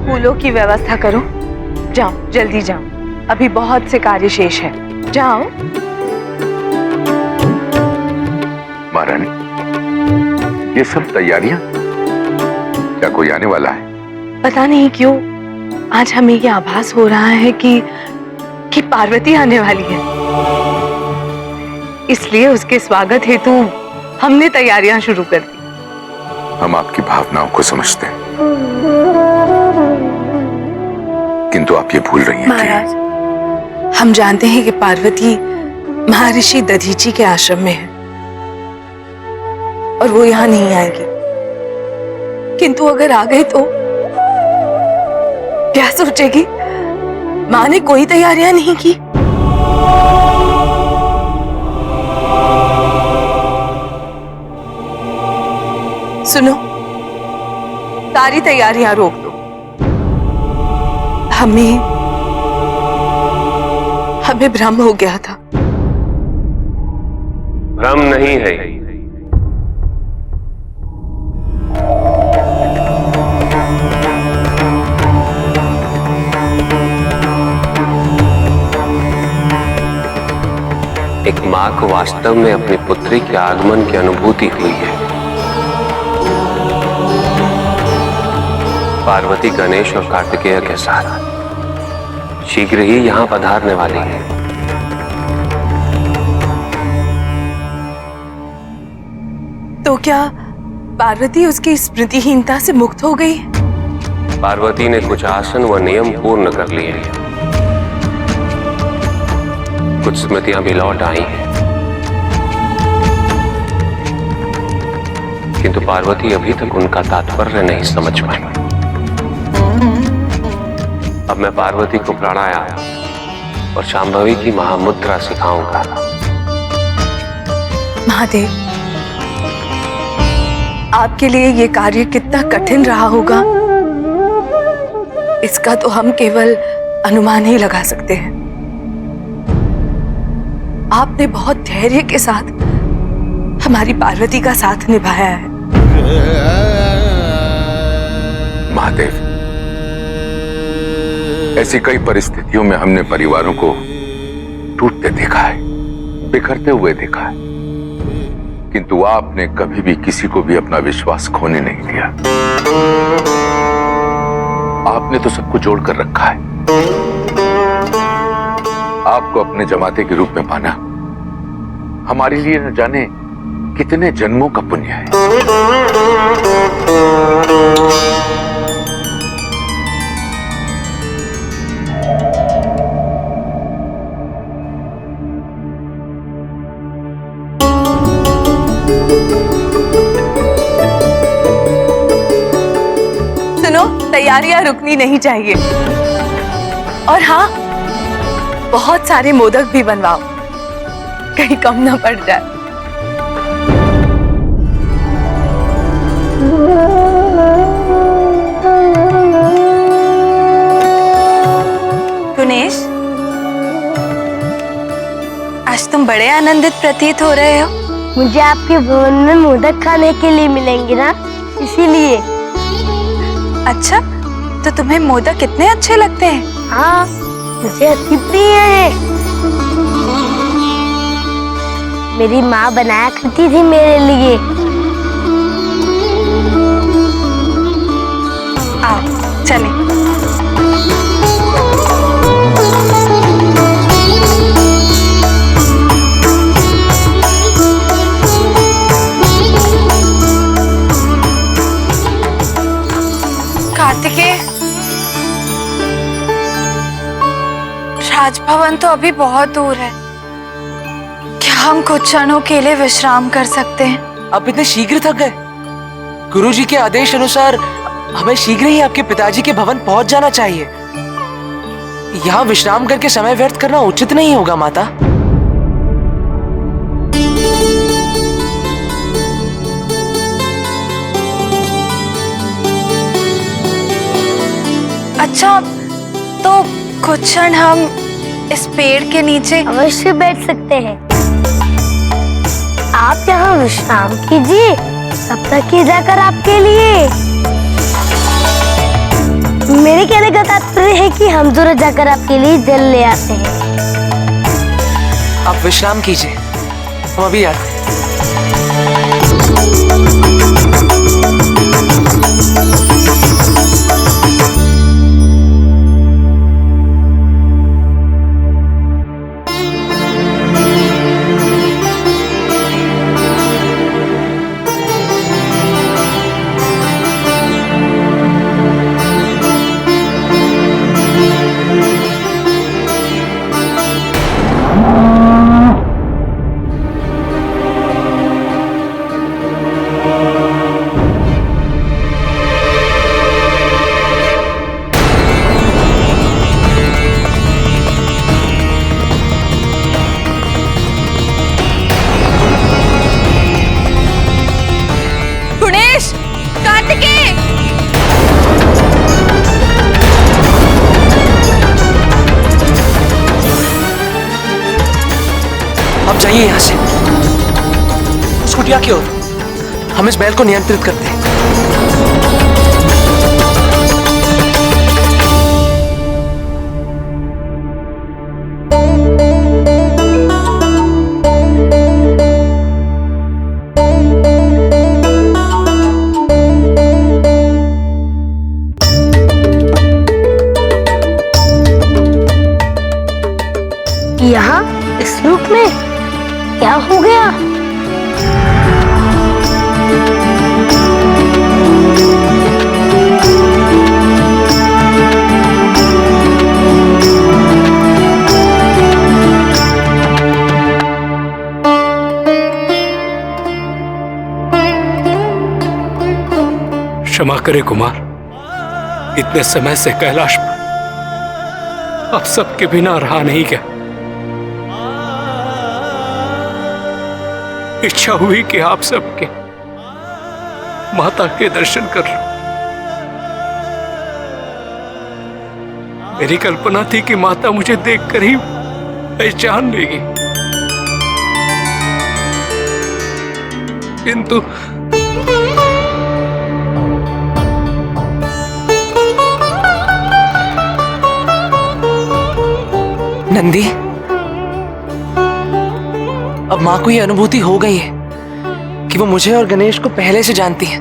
फूलों की व्यवस्था करो। जाओ, जल्दी जाओ, अभी बहुत से कार्य शेष है। जाओ। महारानी, ये सब तैयारियां? क्या कोई आने वाला है? पता नहीं क्यों आज हमें ये आभास हो रहा है कि पार्वती आने वाली है, इसलिए उसके स्वागत हेतु हमने तैयारियां शुरू कर दी। हम आपकी भावनाओं को समझते हैं, किंतु आप ये भूल रही हैं महाराज, हम जानते हैं कि पार्वती महर्षि दधीची के आश्रम में है और वो यहाँ नहीं आएगी, किंतु अगर आ गए तो क्या सोचेगी? माँ ने कोई तैयारियां नहीं की। सुनो, सारी तैयारियां रोक दो। हमें भ्रम हो गया था। भ्रम नहीं है, एक मां को वास्तव में अपनी पुत्री के आगमन की अनुभूति हुई है। पार्वती गणेश और कार्तिकेय के साथ शीघ्र ही यहां पधारने वाली है। तो क्या पार्वती उसकी स्मृतिहीनता से मुक्त हो गई? पार्वती ने कुछ आसन व नियम पूर्ण कर लिए हैं, कुछ स्मृतियां भी लौट आई हैं, किंतु पार्वती अभी तक उनका तात्पर्य नहीं समझ पाई। अब मैं पार्वती को प्राणायाम और शांभवी की महामुद्रा सिखाऊंगा। महादेव, आपके लिए ये कार्य कितना कठिन रहा होगा, इसका तो हम केवल अनुमान ही लगा सकते हैं। आपने बहुत धैर्य के साथ हमारी पार्वती का साथ निभाया है। महादेव, ऐसी कई परिस्थितियों में हमने परिवारों को टूटते देखा है, बिखरते हुए देखा है, किंतु आपने कभी भी किसी को भी अपना विश्वास खोने नहीं दिया। आपने तो सबको जोड़कर रखा है। आपको अपने जमाते के रूप में पाना हमारे लिए न जाने कितने जन्मों का पुण्य है। सुनो, तैयारियां रुकनी नहीं चाहिए। और हाँ, बहुत सारे मोदक भी बनवाओ, कहीं कम ना पड़ जाए। गुणेश, आज तुम बड़े आनंदित प्रतीत हो रहे हो। मुझे आपके भवन में मोदक खाने के लिए मिलेंगे ना, इसीलिए। अच्छा, तो तुम्हें मोदक कितने अच्छे लगते हैं? हाँ, मुझे अति प्रिय है। मेरी माँ बनाया करती थी मेरे लिए। आओ चलें। कार्तिकेय, राजभवन तो अभी बहुत दूर है, क्या हम कुछ क्षणों के लिए विश्राम कर सकते हैं? आप इतने शीघ्र थक गए? गुरुजी के आदेश अनुसार हमें शीघ्र ही आपके पिताजी के भवन पहुंच जाना चाहिए। यहाँ विश्राम करके समय व्यर्थ करना उचित नहीं होगा माता। अच्छा, तो कुछ क्षण हम इस पेड़ के नीचे अवश्य बैठ सकते हैं। आप यहाँ विश्राम कीजिए, तब तक ये जाकर आपके लिए। मेरे कहने का तात्पर्य है कि हम दोनों जाकर आपके लिए जल ले आते हैं। आप विश्राम कीजिए, हम अभी आते हैं। गुणेश, कार्तिकेय, अब जाइए यहाँ से। उस कुटिया की ओर हम इस बैल को नियंत्रित करते हैं। यहाँ इस रूप में क्या हो गया? क्षमा करे कुमार, इतने समय से कैलाश पर आप सबके बिना रहा नहीं गया। इच्छा हुई कि आप सबके माता के दर्शन कर लूं। मेरी कल्पना थी कि माता मुझे देखकर ही पहचान लेगी, किंतु नंदी, अब माँ को ये अनुभूति हो गई है कि वो मुझे और गणेश को पहले से जानती है।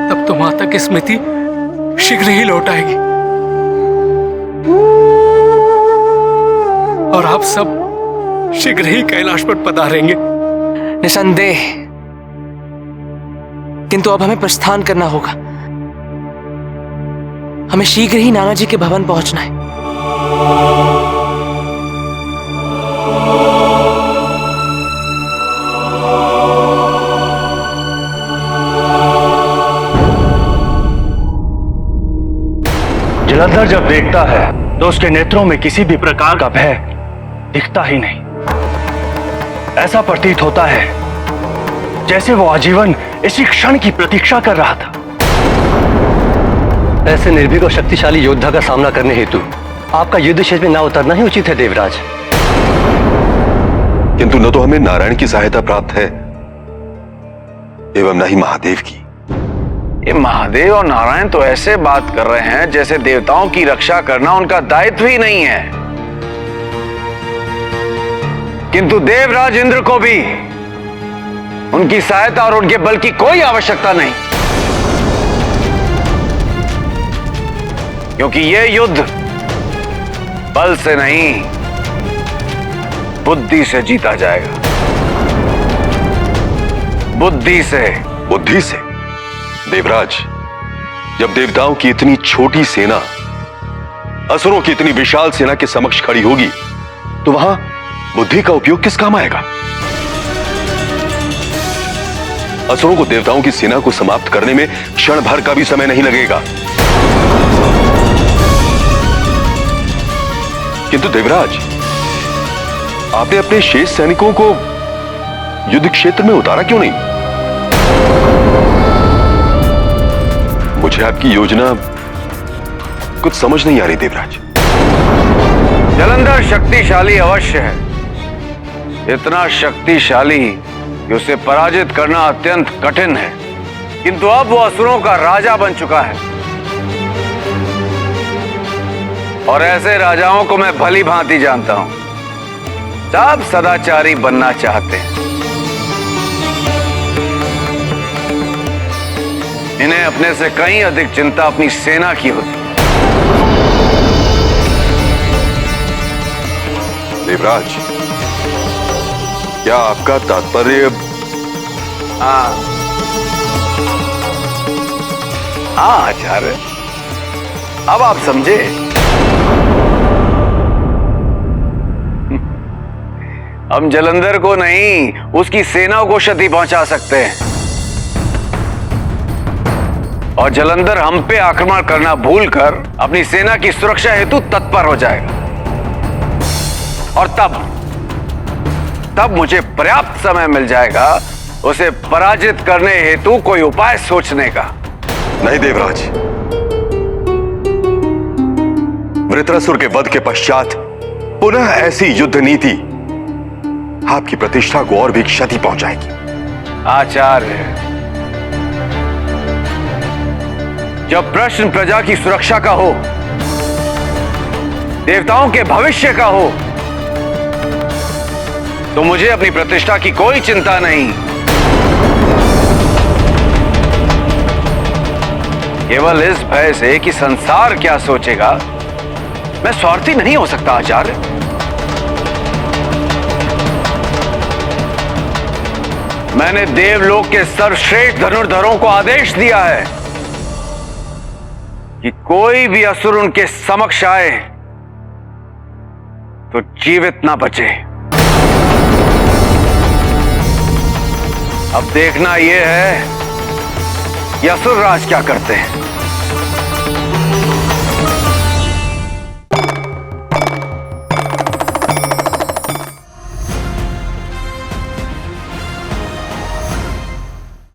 तब तो माता की स्मृति शीघ्र ही लौट आएगी और आप सब शीघ्र ही कैलाश पर पधारेंगे। निसंदेह, किंतु अब हमें प्रस्थान करना होगा। हमें शीघ्र ही नाना जी के भवन पहुंचना है। जलंधर जब देखता है तो उसके नेत्रों में किसी भी प्रकार का भय दिखता ही नहीं। ऐसा प्रतीत होता है जैसे वो आजीवन इसी क्षण की प्रतीक्षा कर रहा था। ऐसे निर्भीक और शक्तिशाली योद्धा का सामना करने हेतु आपका युद्ध क्षेत्र में ना उतरना ही उचित है देवराज। किंतु न तो हमें नारायण की सहायता प्राप्त है एवं न ही महादेव की। ये महादेव और नारायण तो ऐसे बात कर रहे हैं जैसे देवताओं की रक्षा करना उनका दायित्व ही नहीं है। किंतु देवराज इंद्र को भी उनकी सहायता और उनके बल की कोई आवश्यकता नहीं, क्योंकि यह युद्ध बल से नहीं बुद्धि से जीता जाएगा। बुद्धि से। बुद्धि से? देवराज, जब देवताओं की इतनी छोटी सेना असुरों की इतनी विशाल सेना के समक्ष खड़ी होगी तो वहां बुद्धि का उपयोग किस काम आएगा? असुरों को देवताओं की सेना को समाप्त करने में क्षण भर का भी समय नहीं लगेगा। किंतु देवराज, आपने अपने शेष सैनिकों को युद्ध क्षेत्र में उतारा क्यों नहीं? मुझे आपकी योजना कुछ समझ नहीं आ रही देवराज। जलंधर शक्तिशाली अवश्य है, इतना शक्तिशाली कि उसे पराजित करना अत्यंत कठिन है। किंतु अब वो असुरों का राजा बन चुका है और ऐसे राजाओं को मैं भली भांति जानता हूं। सब सदाचारी बनना चाहते हैं। इन्हें अपने से कहीं अधिक चिंता अपनी सेना की होती। देवराज, क्या आपका तात्पर्य? हाँ हाँ आचार्य, अब आप समझे। हम जलंधर को नहीं, उसकी सेना को क्षति पहुंचा सकते हैं और जलंधर हम पे आक्रमण करना भूलकर अपनी सेना की सुरक्षा हेतु तत्पर हो जाएगा और तब मुझे पर्याप्त समय मिल जाएगा उसे पराजित करने हेतु कोई उपाय सोचने का। नहीं देवराज, वृत्रासुर के वध के पश्चात पुनः ऐसी युद्ध नीति आपकी प्रतिष्ठा को और भी क्षति पहुंचाएगी। आचार्य, जब प्रश्न प्रजा की सुरक्षा का हो, देवताओं के भविष्य का हो, तो मुझे अपनी प्रतिष्ठा की कोई चिंता नहीं। केवल इस भय से कि संसार क्या सोचेगा, मैं स्वार्थी नहीं हो सकता आचार्य। मैंने देवलोक के सर्वश्रेष्ठ धनुर्धरों को आदेश दिया है कि कोई भी असुर उनके समक्ष आए तो जीवित ना बचे। अब देखना यह है कि असुर राज क्या करते हैं।